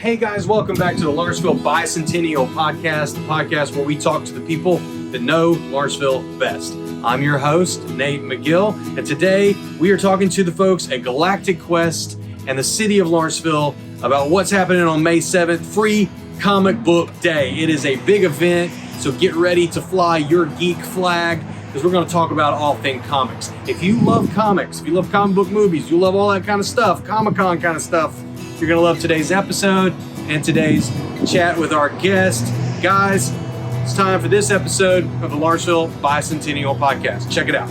Hey guys, welcome back to the Lawrenceville Bicentennial Podcast, the podcast where we talk to the people that know Lawrenceville best. I'm your host, Nate McGill, and today we are talking to the folks at Galactic Quest and the city of Lawrenceville about what's happening on May 7th, Free Comic Book Day. It is a big event, so get ready to fly your geek flag because we're going to talk about all things comics. If you love comics, if you love comic book movies, you love all that kind of stuff, Comic-Con kind of stuff, you're going to love today's episode and today's chat with our guest. Guys, it's time for this episode of the Lawrenceville Bicentennial Podcast. Check it out.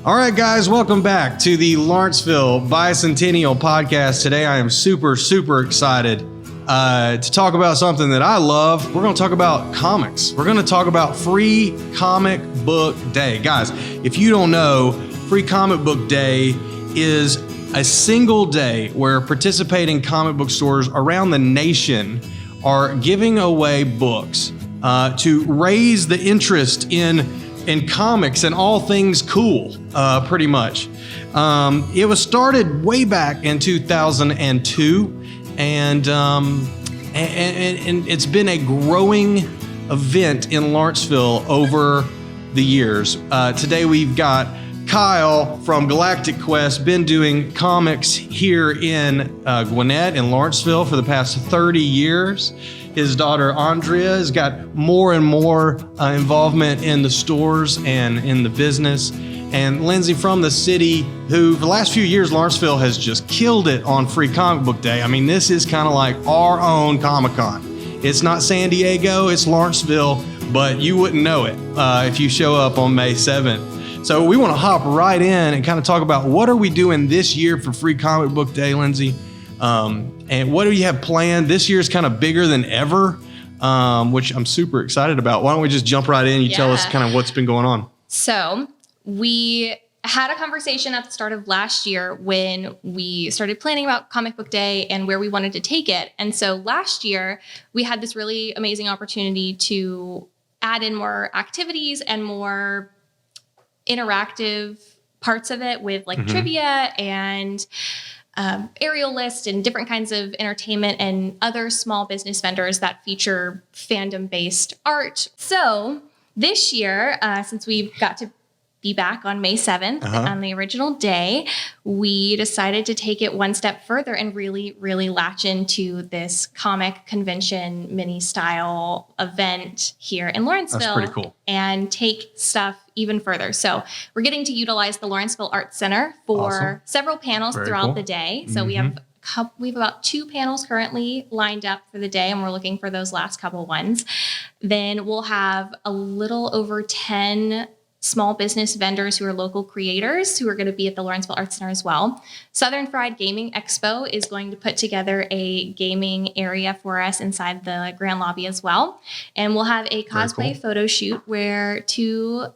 All right, guys, welcome back to the Lawrenceville Bicentennial Podcast. Today, I am super excited to talk about something that I love. We're going to talk about comics. We're going to talk about Free Comic Book Day. Guys, if you don't know, Free Comic Book Day is a single day where participating comic book stores around the nation are giving away books to raise the interest in comics and all things cool, pretty much. It was started way back in 2002, and it's been a growing event in Lawrenceville over the years. Today we've got Kyle from Galactic Quest, been doing comics here in Gwinnett in Lawrenceville for the past 30 years. His daughter Andrea has got more and more involvement in the stores and in the business. And Lindsay from the city, who for the last few years, Lawrenceville has just killed it on Free Comic Book Day. I mean, this is kind of like our own Comic-Con. It's not San Diego, it's Lawrenceville, but you wouldn't know it if you show up on May 7th. So we want to hop right in and kind of talk about what are we doing this year for Free Comic Book Day, Lindsay? And what do you have planned? This year is kind of bigger than ever, which I'm super excited about. Why don't we just jump right in? You tell us kind of what's been going on. So we had a conversation at the start of last year when we started planning about Comic Book Day and where we wanted to take it. And so last year we had this really amazing opportunity to add in more activities and more interactive parts of it with like trivia and aerial list and different kinds of entertainment and other small business vendors that feature fandom-based art. So this year, since we got to be back on May 7th on the original day, we decided to take it one step further and really latch into this comic convention mini style event here in Lawrenceville. That's pretty cool. And take stuff even further. So we're getting to utilize the Lawrenceville Arts Center for several panels throughout the day. So we have about 2 panels currently lined up for the day, and we're looking for those last couple ones. Then we'll have a little over 10 small business vendors who are local creators who are going to be at the Lawrenceville Arts Center as well. Southern Fried Gaming Expo is going to put together a gaming area for us inside the grand lobby as well. And we'll have a cosplay photo shoot where 2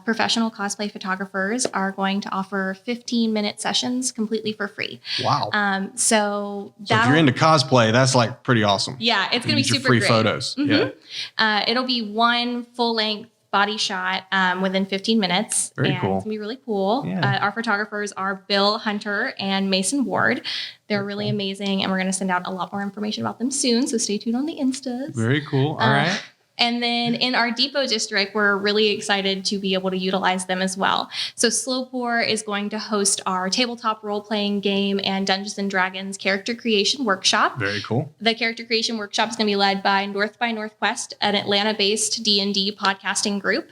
professional cosplay photographers are going to offer 15-minute sessions completely for free. Wow. So if you're into cosplay, that's like pretty awesome. Yeah, it's going to be super free great. Photos. Yeah. It'll be one full-length body shot within 15 minutes. Very and cool. It's gonna be really cool. Yeah. Our photographers are Bill Hunter and Mason Ward. They're really amazing, and we're gonna send out a lot more information about them soon, so stay tuned on the Instas. Very cool. All right. And then in our depot district, we're really excited to be able to utilize them as well. So Slowpour is going to host our tabletop role-playing game and Dungeons & Dragons character creation workshop. Very cool. The character creation workshop is going to be led by Northwest, an Atlanta-based D&D podcasting group.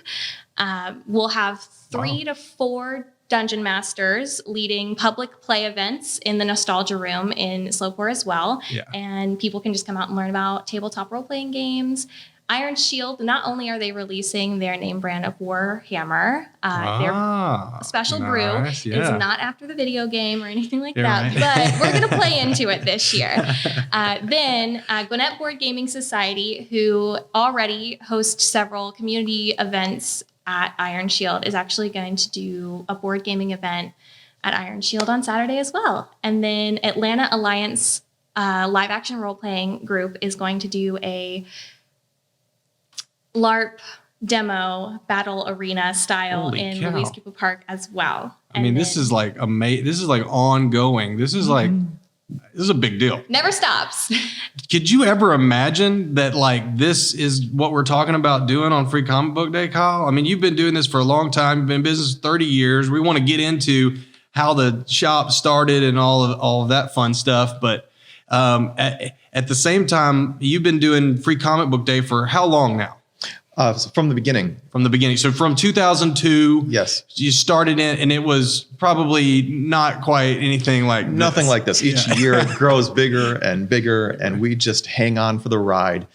We'll have 3 to 4 dungeon masters leading public play events in the Nostalgia Room in Slowpour as well. Yeah. And people can just come out and learn about tabletop role-playing games. Iron Shield, not only are they releasing their name brand of Warhammer, their special brew is not after the video game or anything like that, but we're going to play into it this year. Then Gwinnett Board Gaming Society, who already hosts several community events at Iron Shield, is actually going to do a board gaming event at Iron Shield on Saturday as well. And then Atlanta Alliance live action role-playing group is going to do a LARP demo battle arena style in Louise Cooper Park as well. I mean, this is like amazing. This is like ongoing. This is like This is a big deal. Never stops. Could you ever imagine that like this is what we're talking about doing on Free Comic Book Day, Kyle? I mean, you've been doing this for a long time. You've been in business 30 years. We want to get into how the shop started and all of that fun stuff. But at the same time, you've been doing Free Comic Book Day for how long now? So from the beginning. From the beginning. So from 2002, yes, you started in, and it was probably not quite anything like nothing this. like this. Each year it grows bigger and bigger, and we just hang on for the ride.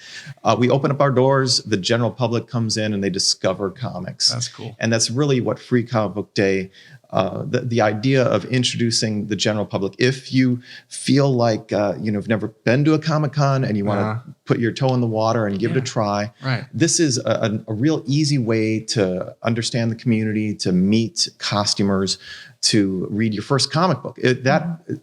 We open up our doors. The general public comes in and they discover comics. That's cool. And that's really what Free Comic Book Day. The idea of introducing the general public. If you feel like you've never been to a Comic-Con and you want to put your toe in the water and give it a try, right. This is a real easy way to understand the community, to meet costumers, to read your first comic book.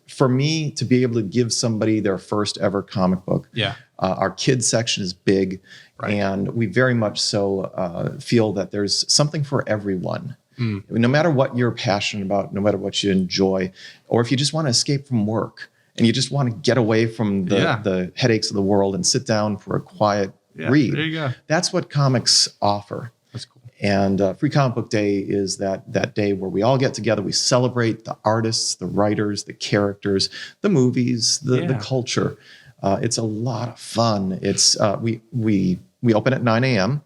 For me, to be able to give somebody their first ever comic book. Yeah. Our kids section is big, right. And we very much so feel that there's something for everyone. No matter what you're passionate about, no matter what you enjoy, or if you just want to escape from work and you just want to get away from the headaches of the world and sit down for a quiet read. There you go. That's what comics offer. That's cool. And Free Comic Book Day is that day where we all get together. We celebrate the artists, the writers, the characters, the movies, the culture. It's a lot of fun. It's we open at 9 a.m.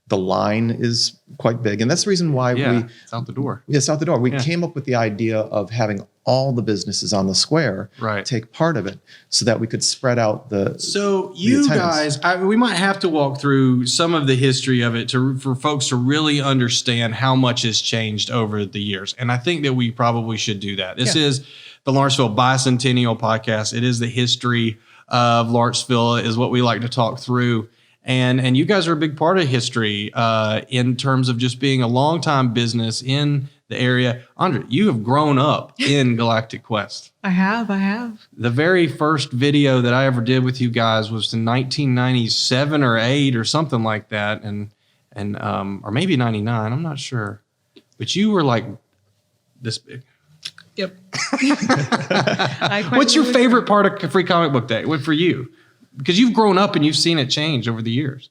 The line is quite big. And that's the reason why it's out the door. It's out the door. We came up with the idea of having all the businesses on the square take part of it so that we could spread out the So you guys, we might have to walk through some of the history of it for folks to really understand how much has changed over the years. And I think that we probably should do that. This is the Lawrenceville Bicentennial Podcast. It is the history of Lawrenceville is what we like to talk through. And you guys are a big part of history in terms of just being a longtime business in the area. Andrea, you have grown up in Galactic Quest. I have. The very first video that I ever did with you guys was in 1997 or 8 or something like that, and or maybe 99. I'm not sure, but you were like this big. Yep. What's your favorite part of Free Comic Book Day? What for you? Because you've grown up and you've seen it change over the years.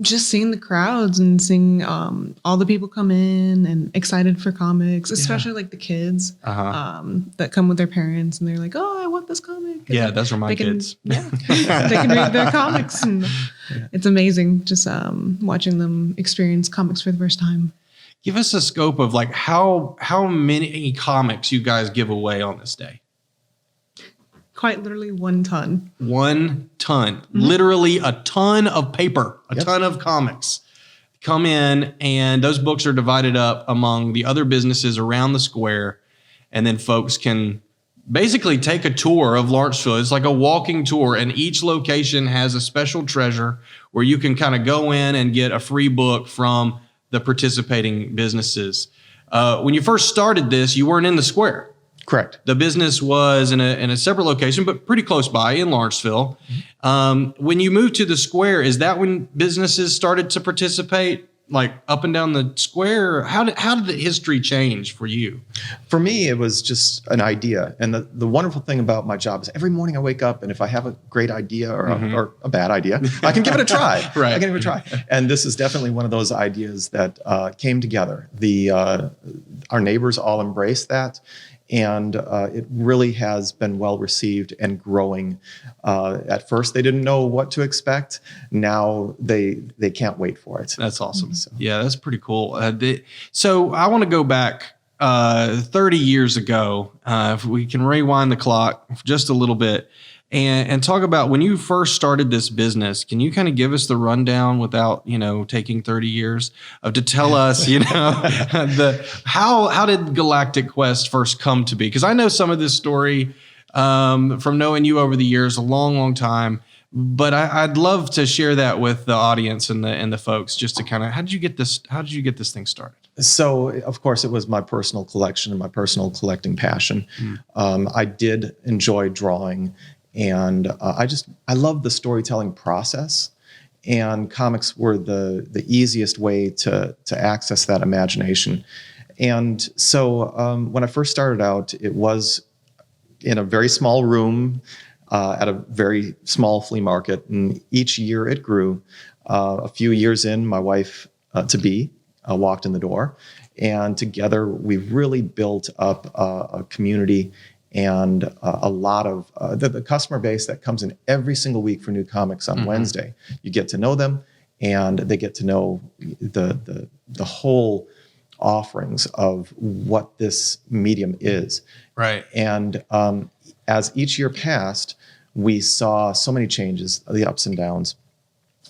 Just seeing the crowds and seeing all the people come in and excited for comics, especially like the kids that come with their parents and they're like, "Oh, I want this comic." And those are my kids. Yeah, they can read their comics, and it's amazing just watching them experience comics for the first time. Give us a scope of like how many comics you guys give away on this day. Quite literally 1 ton. 1 ton. Literally a ton of paper, a ton of comics come in, and those books are divided up among the other businesses around the square. And then folks can basically take a tour of Lawrenceville. It's like a walking tour, and each location has a special treasure where you can kind of go in and get a free book from the participating businesses. When you first started this, you weren't in the square. Correct. The business was in a separate location, but pretty close by in Lawrenceville. When you moved to the square, is that when businesses started to participate, like up and down the square? How did the history change for you? For me, it was just an idea. And the wonderful thing about my job is every morning I wake up, and if I have a great idea or a bad idea, I can give it a try. Right. I can give it a try. And this is definitely one of those ideas that came together. Our neighbors all embraced that. And it really has been well received and growing. At first, they didn't know what to expect. Now they can't wait for it. That's awesome. So. Yeah, that's pretty cool. So I want to go back 30 years ago. If we can rewind the clock just a little bit and talk about when you first started this business. Can you kind of give us the rundown without, taking 30 years to tell us, how did Galactic Quest first come to be? Because I know some of this story from knowing you over the years, a long, long time. But I'd love to share that with the audience and the folks, just to kind of, how did you get this thing started? So, of course, it was my personal collection and my personal collecting passion. I did enjoy drawing. And I love the storytelling process, and comics were the easiest way to access that imagination. And so when I first started out, it was in a very small room at a very small flea market. And each year it grew. A few years in, my wife to be walked in the door. And together we really built up a community and a lot of the customer base that comes in every single week for new comics on Wednesday. You get to know them, and they get to know the whole offerings of what this medium is. Right. And as each year passed, we saw so many changes, the ups and downs.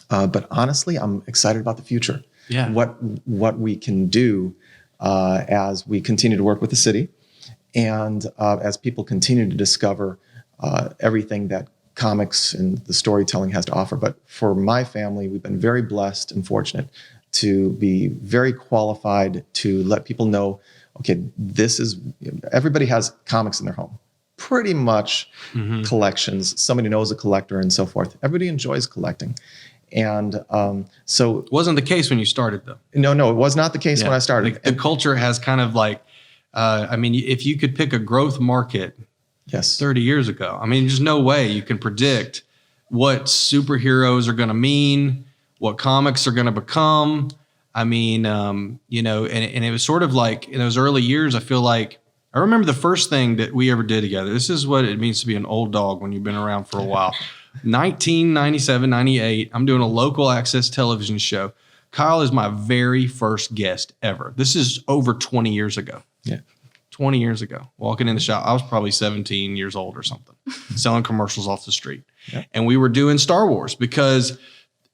But honestly, I'm excited about the future. Yeah. What we can do as we continue to work with the city, and as people continue to discover everything that comics and the storytelling has to offer. But for my family, we've been very blessed and fortunate to be very qualified to let people know, okay, everybody has comics in their home. Pretty much collections. Somebody knows a collector and so forth. Everybody enjoys collecting. And so... It wasn't the case when you started, though. No, it was not the case when I started. The culture has kind of like, if you could pick a growth market 30 years ago, there's no way you can predict what superheroes are going to mean, what comics are going to become. And it was sort of like in those early years, I feel like, I remember the first thing that we ever did together. This is what it means to be an old dog when you've been around for a while. 1997, 98, I'm doing a local access television show. Kyle is my very first guest ever. This is over 20 years ago. Yeah. 20 years ago, walking in the shop. I was probably 17 years old or something, selling commercials off the street. Yeah. And we were doing Star Wars because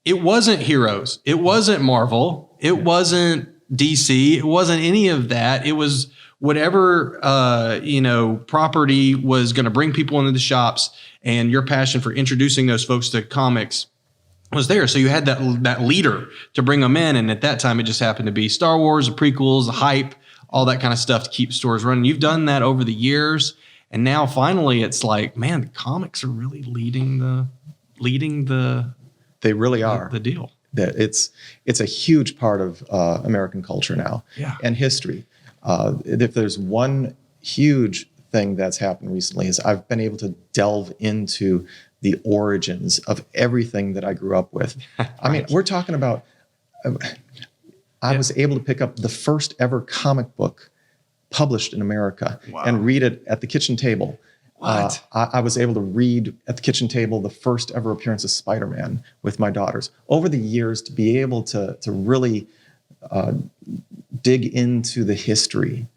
it wasn't Heroes. It wasn't Marvel. It wasn't DC. It wasn't any of that. It was whatever, property was going to bring people into the shops, and your passion for introducing those folks to comics was there. So you had that leader to bring them in. And at that time, it just happened to be Star Wars, the prequels, the hype, all that kind of stuff to keep stores running. You've done that over the years. And now finally it's like, man, the comics are really leading the they really are the deal. That it's a huge part of American culture now, and history. If there's one huge thing that's happened recently, is I've been able to delve into the origins of everything that I grew up with. Right. We're talking about, I was able to pick up the first ever comic book published in America and read it at the kitchen table. What? I was able to read at the kitchen table the first ever appearance of Spider-Man with my daughters. Over the years, to be able to really dig into the history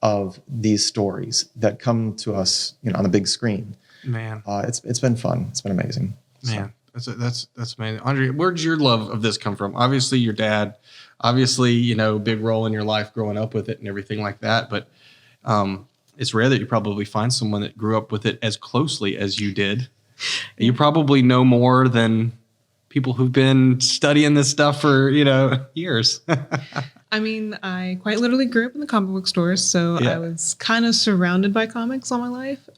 of these stories that come to us, on the big screen. Man, it's been fun. It's been amazing. Man, so. That's amazing. Andrea, where did your love of this come from? Obviously, your dad. Obviously, big role in your life growing up with it and everything like that. But it's rare that you probably find someone that grew up with it as closely as you did. You probably know more than people who've been studying this stuff for, years. I quite literally grew up in the comic book stores, so I was kind of surrounded by comics all my life.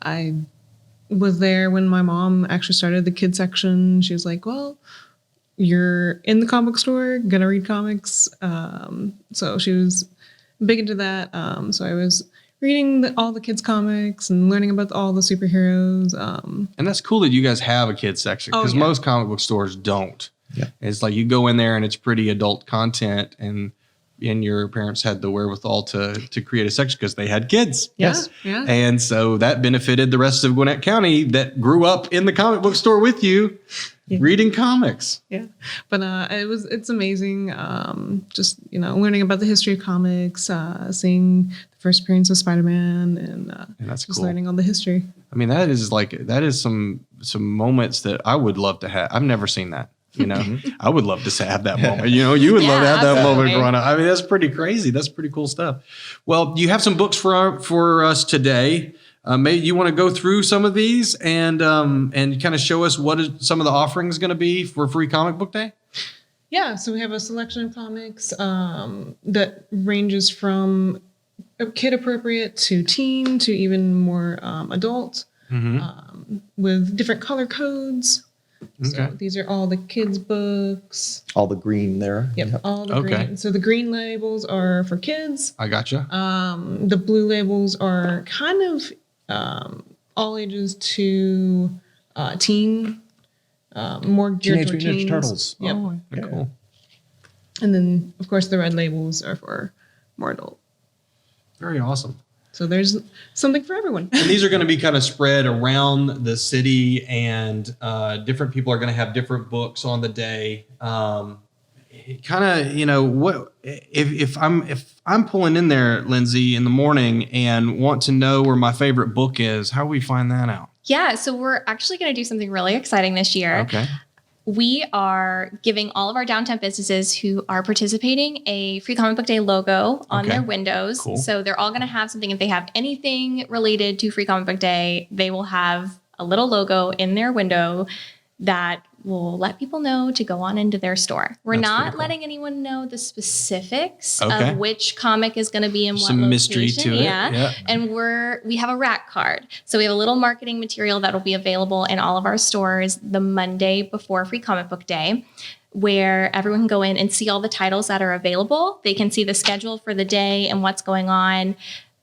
I was there when my mom actually started the kids section. She was like, well, you're in the comic book store, gonna read comics. So she was big into that. So I was reading all the kids comics and learning about all the superheroes. And that's cool that you guys have a kids section, because most comic book stores don't. Yeah. It's like you go in there and it's pretty adult content, and your parents had the wherewithal to create a section because they had kids. Yes. Yeah. And so that benefited the rest of Gwinnett County that grew up in the comic book store with you. Yeah. Reading comics. Yeah. But it's amazing. Just, learning about the history of comics, seeing the first appearance of Spider-Man, and that's just cool. Learning all the history. That is some moments that I would love to have. I've never seen that. I would love to have that moment. You would love to have that moment growing up. that's pretty crazy. That's pretty cool stuff. Well, you have some books for us today. Maybe you want to go through some of these and kind of show us what is some of the offerings going to be for Free Comic Book Day? Yeah, so we have a selection of comics that ranges from kid appropriate to teen to even more adult, with different color codes. So these are all the kids' books. All the green there. Yep. All the green. So the green labels are for kids. I gotcha. The blue labels are kind of all ages to teen, more geared Teenage toward Mutant teens. Ninja Turtles. Yep. Oh, cool. And then, of course, the red labels are for more adult. Very awesome. So there's something for everyone. And these are going to be kind of spread around the city, and different people are going to have different books on the day. Kind of, what if I'm pulling in there, Lindsay, in the morning and want to know where my favorite book is? How do we find that out? Yeah, so we're actually going to do something really exciting this year. Okay. We are giving all of our downtown businesses who are participating a free comic book day logo on their windows. Cool. So they're all going to have something. If they have anything related to free comic book day, they will have a little logo in their window that will let people know to go on into their store. We're That's not pretty cool. letting anyone know the specifics Okay. of which comic is going to be in what Some location. mystery to it. Yeah. And we have a rack card. So we have a little marketing material that will be available in all of our stores the Monday before Free Comic Book Day, where everyone can go in and see all the titles that are available. They can see the schedule for the day and what's going on.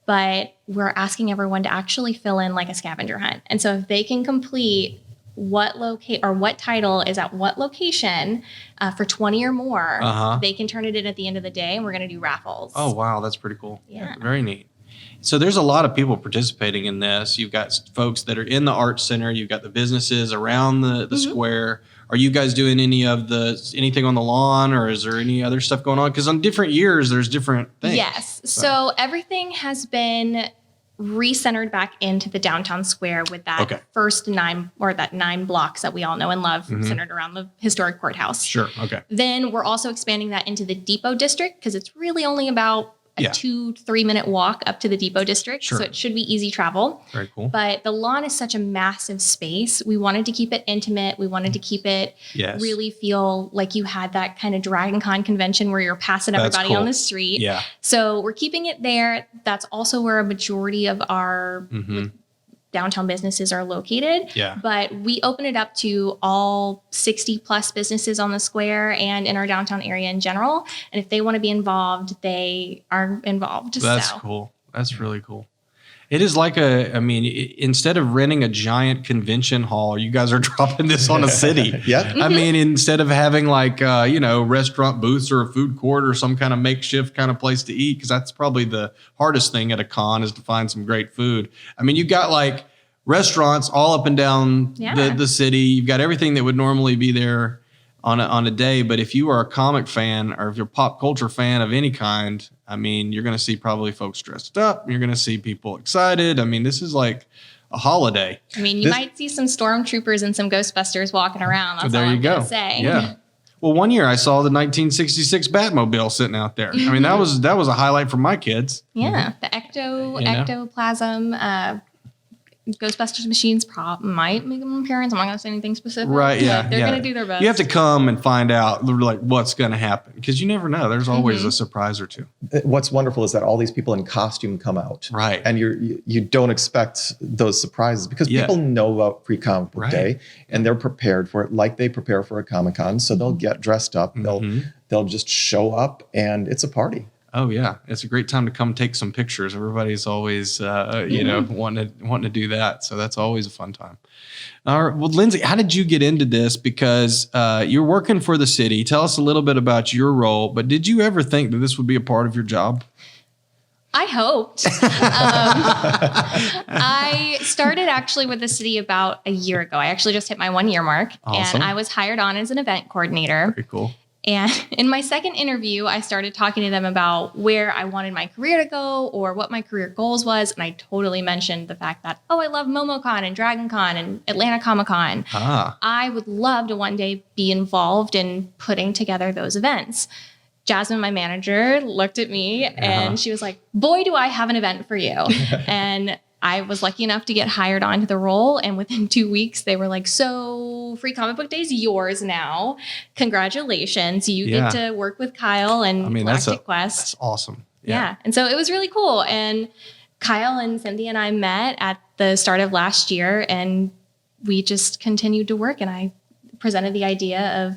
But we're asking everyone to actually fill in like a scavenger hunt. And so if they can complete what title is at what location for 20 or more, they can turn it in at the end of the day, and we're going to do raffles. Oh, wow. That's pretty cool. Yeah. Very neat. So there's a lot of people participating in this. You've got folks that are in the art center. You've got the businesses around the square. Are you guys doing anything on the lawn, or is there any other stuff going on? Because on different years, there's different things. Yes. So everything has been recentered back into the downtown square with that first 9 blocks that we all know and love, centered around the historic courthouse. Sure. Okay. Then we're also expanding that into the Depot District, because it's really only about a 2-3 minute walk up to the Depot District. Sure. So it should be easy travel. Very cool. But the lawn is such a massive space. We wanted to keep it intimate. We wanted to keep it really feel like you had that kind of Dragon Con convention where you're passing everybody on the street. Yeah. So we're keeping it there. That's also where a majority of our downtown businesses are located. Yeah. But we open it up to all 60 plus businesses on the square and in our downtown area in general. And if they want to be involved, they are involved. That's cool. That's really cool. It is like instead of renting a giant convention hall, you guys are dropping this on a city. Yep. I mean, instead of having restaurant booths or a food court or some kind of makeshift kind of place to eat, because that's probably the hardest thing at a con is to find some great food. I mean, you got like restaurants all up and down the city. You've got everything that would normally be there on a day. But if you are a comic fan or if you're a pop culture fan of any kind, I mean, you're going to see probably folks dressed up. You're going to see people excited. I mean, this is like a holiday. I mean, you might see some stormtroopers and some Ghostbusters walking around. That's all I'm going to say. Yeah. Well, one year I saw the 1966 Batmobile sitting out there. I mean, that was a highlight for my kids. Yeah. The ectoplasm, Ghostbusters machines might make an appearance. I'm not going to say anything specific. Right, yeah. They're going to do their best. You have to come and find out like what's going to happen, because you never know. There's always a surprise or two. What's wonderful is that all these people in costume come out. Right. And you don't expect those surprises because people know about Pre-Comic Book Day and they're prepared for it like they prepare for a Comic-Con. So they'll get dressed up. They'll just show up and it's a party. Oh yeah, it's a great time to come take some pictures. Everybody's always, wanting to do that. So that's always a fun time. All right, well, Lindsay, how did you get into this? Because you're working for the city. Tell us a little bit about your role. But did you ever think that this would be a part of your job? I hoped. I started actually with the city about a year ago. I actually just hit my 1 year mark, Awesome. and I was hired on as an event coordinator. Very cool. And in my second interview, I started talking to them about where I wanted my career to go or what my career goals was. And I totally mentioned the fact that, I love MomoCon and DragonCon and Atlanta Comic Con. I would love to one day be involved in putting together those events. Jasmine, my manager, looked at me and she was like, boy, do I have an event for you. And I was lucky enough to get hired onto the role. And within 2 weeks, they were like, so Free Comic Book Day is yours now. Congratulations. You get to work with Kyle and Galactic Quest. That's awesome. Yeah. And so it was really cool. And Kyle and Cynthia and I met at the start of last year and we just continued to work. And I presented the idea of,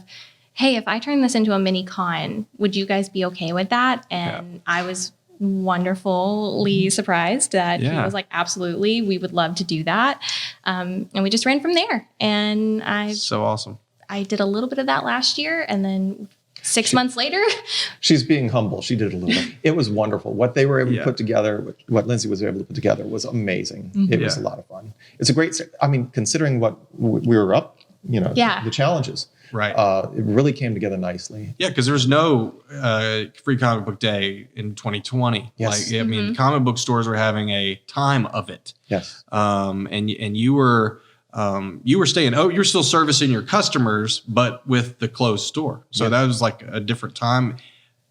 hey, if I turn this into a mini con, would you guys be okay with that? And I was wonderfully surprised that he was like, absolutely, we would love to do that. And we just ran from there. And so awesome. I did a little bit of that last year, and then 6 months later. She's being humble. She did a little bit. It was wonderful. What they were able to put together, what Lindsay was able to put together was amazing. It was a lot of fun. It's a great, I mean, considering what we were up, the challenges. Right. It really came together nicely. Yeah, because there was no free comic book day in 2020. Yes. Like, I mean, comic book stores were having a time of it. Yes. And you were staying. Oh, you're still servicing your customers, but with the closed store. So that was like a different time.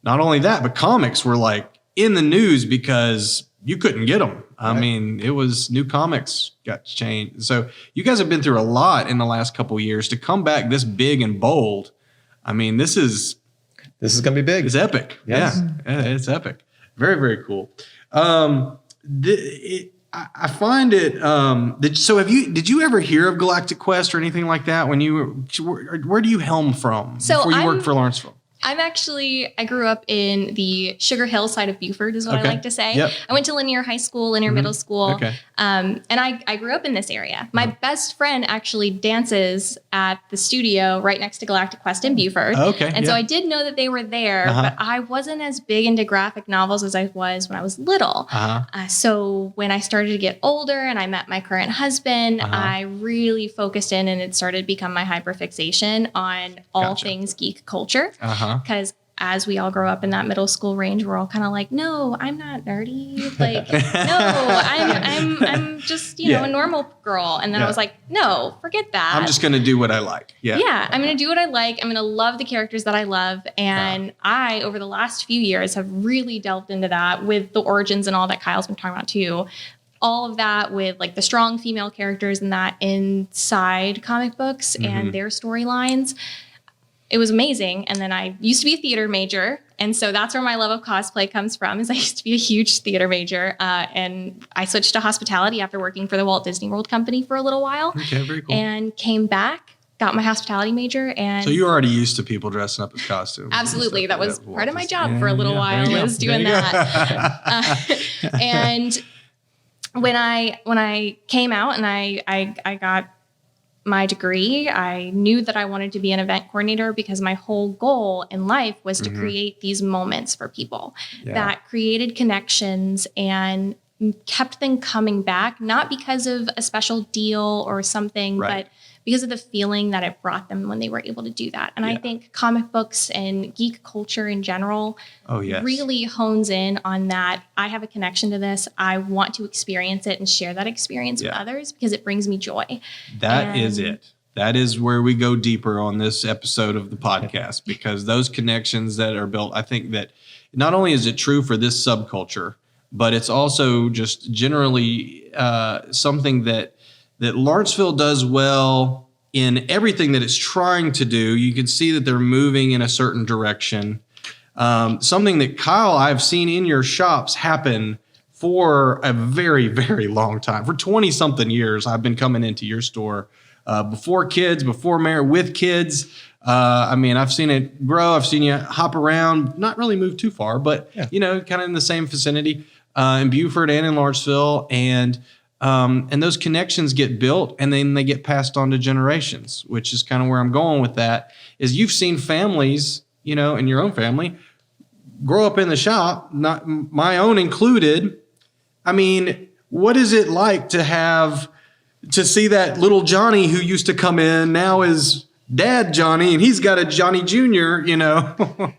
Not only that, but comics were like in the news because you couldn't get them. I mean, it was new comics got changed. So you guys have been through a lot in the last couple of years to come back this big and bold. I mean, this is going to be big. It's epic. Yes. Yeah, it's epic. Very, very cool. I find it. So did you ever hear of Galactic Quest or anything like that when you were, where do you helm from before you worked for Lawrenceville? I grew up in the Sugar Hill side of Beaufort is what I like to say. Yep. I went to linear high school, linear middle school. Okay. And I grew up in this area. My best friend actually dances at the studio right next to Galactic Quest in Beaufort. Okay. And so I did know that they were there, but I wasn't as big into graphic novels as I was when I was little. So when I started to get older and I met my current husband, I really focused in, and it started to become my hyperfixation on all things geek culture. Because as we all grow up in that middle school range, we're all kind of like, no, I'm not nerdy. Like, no, I'm just, a normal girl. And then I was like, no, forget that. I'm just going to do what I like. Yeah. I'm going to do what I like. I'm going to love the characters that I love. And I, over the last few years, have really delved into that with the origins and all that Kyle's been talking about too. All of that with like the strong female characters and that inside comic books and their storylines. It was amazing. And then I used to be a theater major. And so that's where my love of cosplay comes from, is I used to be a huge theater major. And I switched to hospitality after working for the Walt Disney World Company for a little while. Okay, very cool. And came back, got my hospitality major. And so you're already used to people dressing up as costumes. Absolutely. That was part of my job for a little while, was doing that. And when I came out and I got my degree, I knew that I wanted to be an event coordinator because my whole goal in life was to create these moments for people that created connections and kept them coming back, not because of a special deal or something, but because of the feeling that it brought them when they were able to do that. And I think comic books and geek culture in general really hones in on that. I have a connection to this. I want to experience it and share that experience with others because it brings me joy. That is it. That is where we go deeper on this episode of the podcast, because those connections that are built, I think that not only is it true for this subculture, but it's also just generally something that Lawrenceville does well in everything that it's trying to do. You can see that they're moving in a certain direction. Something that, Kyle, I've seen in your shops happen for a very, very long time. For 20-something years, I've been coming into your store before kids, before married, with kids. I mean, I've seen it grow. I've seen you hop around, not really move too far, but, kind of in the same vicinity in Beaufort and in Lawrenceville. And those connections get built and then they get passed on to generations, which is kind of where I'm going with that, is you've seen families, in your own family grow up in the shop, not my own included. I mean, what is it like to see that little Johnny who used to come in now is Dad Johnny and he's got a Johnny Jr.,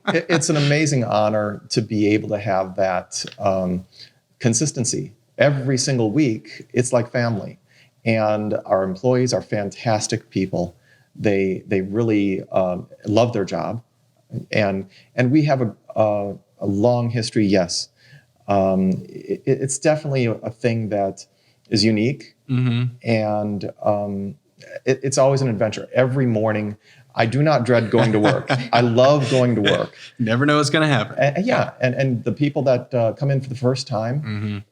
It's an amazing honor to be able to have that consistency. Every single week, it's like family. And our employees are fantastic people. They really love their job. And we have a long history, yes. It's definitely a thing that is unique. And it's always an adventure. Every morning, I do not dread going to work. I love going to work. Never know what's going to happen. And the people that come in for the first time,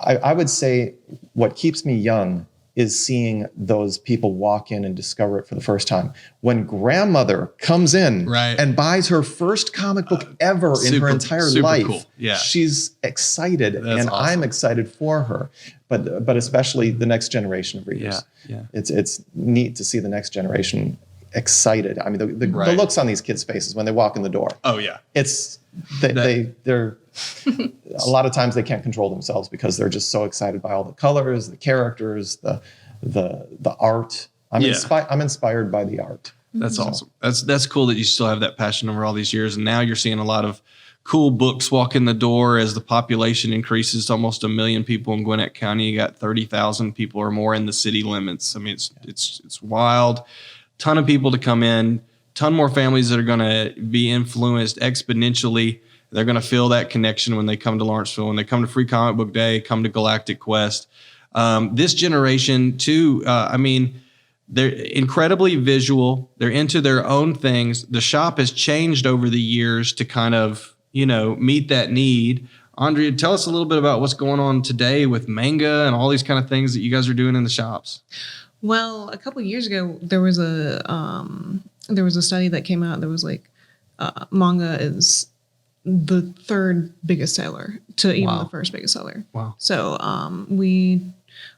I would say what keeps me young is seeing those people walk in and discover it for the first time. When grandmother comes in and buys her first comic book ever in her entire life, cool. She's excited, and awesome. I'm excited for her. But especially the next generation of readers. It's neat to see the next generation excited. I mean, the looks on these kids' faces when they walk in the door. Oh yeah, it's they're a lot of times they can't control themselves because they're just so excited by all the colors, the characters, the art. I'm inspired by the art. That's awesome. That's cool that you still have that passion over all these years, and now you're seeing a lot of cool books walk in the door as the population increases to almost 1 million people in Gwinnett County. You got 30,000 people or more in the city limits. I mean, it's wild. Ton of people to come in. Ton more families that are going to be influenced exponentially. They're going to feel that connection when they come to Lawrenceville, when they come to Free Comic Book Day, come to Galactic Quest. This generation too. I mean, they're incredibly visual. They're into their own things. The shop has changed over the years to kind of, meet that need. Andrea, tell us a little bit about what's going on today with Manga and all these kind of things that you guys are doing in the shops. Well, a couple of years ago, there was a study that came out that was like manga is the third biggest seller to even the first biggest seller. Wow. So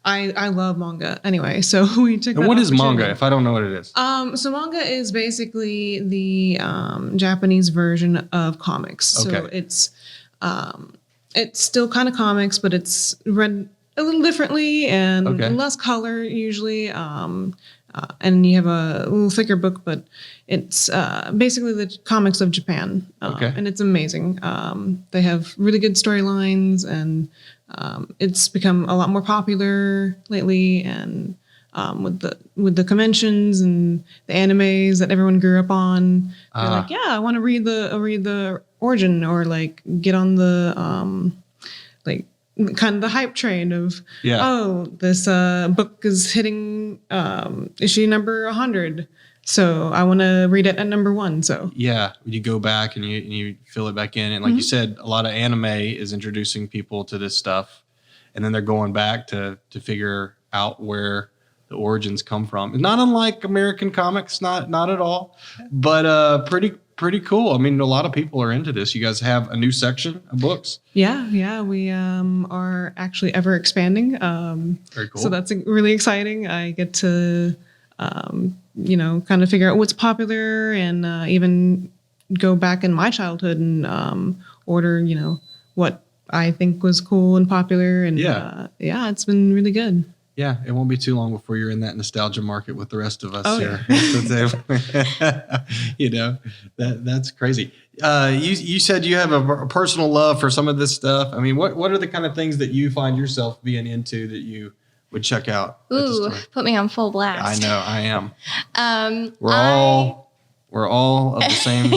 I love manga anyway. So we took. And what is manga? If I don't know what it is. So manga is basically the Japanese version of comics. So it's still kind of comics, but it's read a little differently and less color usually. And you have a little thicker book, but it's basically the comics of Japan. And it's amazing. They have really good storylines, and it's become a lot more popular lately. And with the conventions and the animes that everyone grew up on, they're like, yeah, I want to read the origin, or like get on the like kind of the hype train of this book is hitting issue number 100, so I want to read it at number 1. So you go back and you fill it back in, and like you said, a lot of anime is introducing people to this stuff, and then they're going back to figure out where the origins come from. Not unlike American comics, not at all, but pretty cool. I mean, a lot of people are into this. You guys have a new section of books. Yeah, we are actually ever expanding. Very cool. So that's really exciting. I get to kind of figure out what's popular, and even go back in my childhood and order what I think was cool and popular, and it's been really good. Yeah, it won't be too long before you're in that nostalgia market with the rest of us here. That's crazy. You said you have a personal love for some of this stuff. I mean, what are the kind of things that you find yourself being into that you would check out? Ooh, put me on full blast. I know, I am. We're all of the same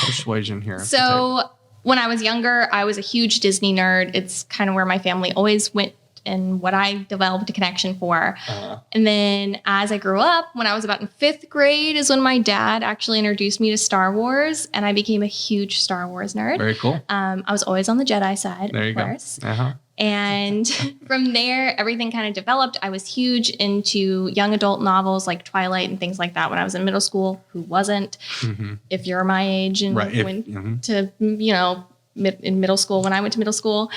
persuasion here. So when I was younger, I was a huge Disney nerd. It's kind of where my family always went and what I developed a connection for. And then as I grew up, when I was about in 5th grade is when my dad actually introduced me to Star Wars, and I became a huge Star Wars nerd. Very cool. I was always on the Jedi side, of course. And from there, everything kind of developed. I was huge into young adult novels like Twilight and things like that when I was in middle school. Who wasn't? If you're my age and went to, in middle school when I went to middle school.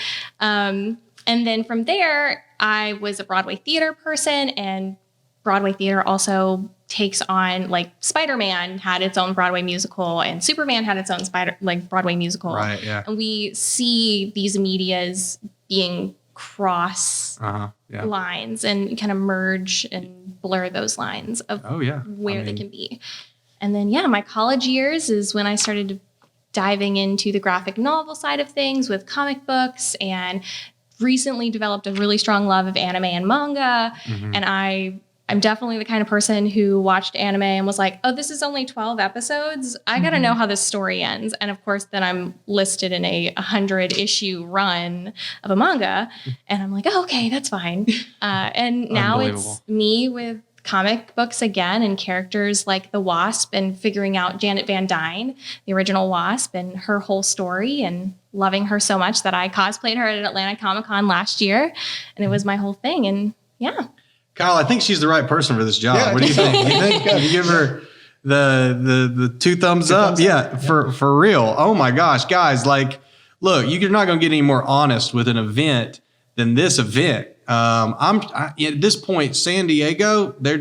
And then from there, I was a Broadway theater person, and Broadway theater also takes on, like, Spider-Man had its own Broadway musical, and Superman had its own Broadway musical. Right, yeah. And we see these medias being cross lines and kind of merge and blur those lines of where they can be. And then, my college years is when I started diving into the graphic novel side of things with comic books, and recently developed a really strong love of anime and manga. And I'm definitely the kind of person who watched anime and was like, oh, this is only 12 episodes. I got to know how this story ends. And of course, then I'm listed in a 100 issue run of a manga. And I'm like, oh, okay, that's fine. And now it's me with comic books again, and characters like the Wasp, and figuring out Janet Van Dyne, the original Wasp, and her whole story, and loving her so much that I cosplayed her at Atlanta Comic-Con last year, and it was my whole thing. And Kyle, I think she's the right person for this job. Yeah, What do you think? You give her the two thumbs up? Yeah, for real. Oh my gosh, guys! Like, look, you're not going to get any more honest with an event than this event. At this point, San Diego, they're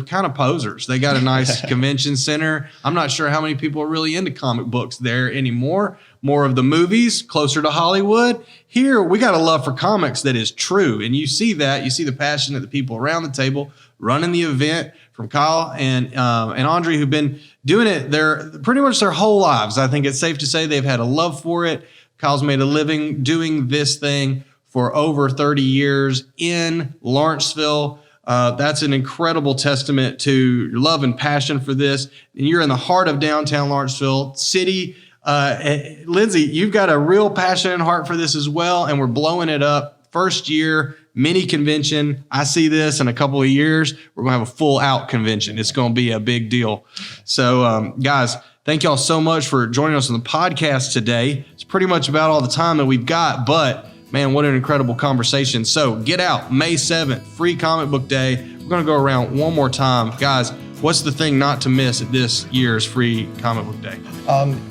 kind of posers. They got a nice convention center. I'm not sure how many people are really into comic books there anymore. More of the movies, closer to Hollywood. Here, we got a love for comics that is true. And you see that. You see the passion of the people around the table running the event, from Kyle and Andrea, who've been doing it pretty much their whole lives. I think it's safe to say they've had a love for it. Kyle's made a living doing this thing for over 30 years in Lawrenceville. That's an incredible testament to your love and passion for this. And you're in the heart of downtown Lawrenceville city. Lindsay, you've got a real passion and heart for this as well, and we're blowing it up. First year, mini convention. I see this in a couple of years. We're going to have a full out convention. It's going to be a big deal. So, guys, thank y'all so much for joining us on the podcast today. It's pretty much about all the time that we've got, but man, what an incredible conversation. So get out May 7th, free comic book day. We're going to go around one more time. Guys, what's the thing not to miss at this year's free comic book day?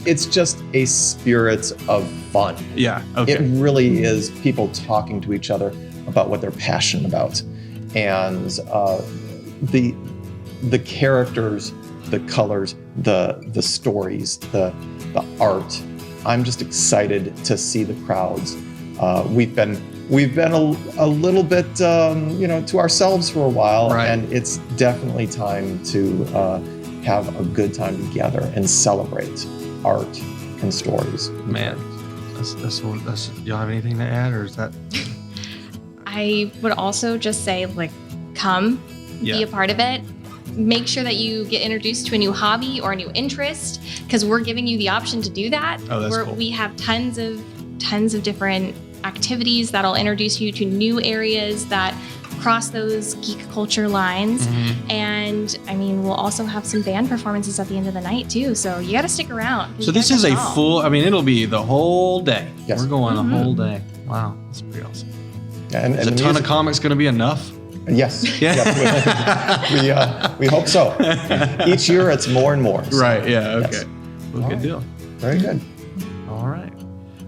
It's just a spirit of fun. Yeah. Okay. It really is people talking to each other about what they're passionate about. And the characters, the colors, the stories, the art. I'm just excited to see the crowds. We've been a little bit, to ourselves for a while, right. And it's definitely time to have a good time together and celebrate art and stories. Man, that's. Y'all have anything to add, or is that? I would also just say, come, be a part of it. Make sure that you get introduced to a new hobby or a new interest, because we're giving you the option to do that. Oh, that's cool. We have tons of different activities that'll introduce you to new areas that cross those geek culture lines. Mm-hmm. And we'll also have some band performances at the end of the night too. So you got to stick around. So this is a full, it'll be the whole day. Yes. We're going the whole day. Wow. That's pretty awesome. And is a ton of comics going to be enough? Yes. Yeah. Yes. We hope so. Each year it's more and more. So. Right. Yeah. Okay. Yes. Well, good deal. Very good. All right.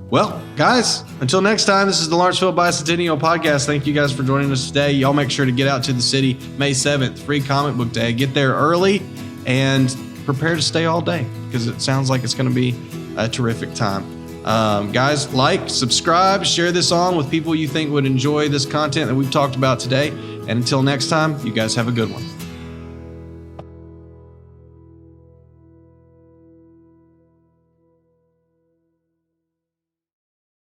Well, guys, until next time, this is the Lawrenceville Bicentennial Podcast. Thank you guys for joining us today. Y'all make sure to get out to the city May 7th, free comic book day. Get there early and prepare to stay all day, because it sounds like it's going to be a terrific time. Guys, like, subscribe, share this on with people you think would enjoy this content that we've talked about today. And until next time, you guys have a good one.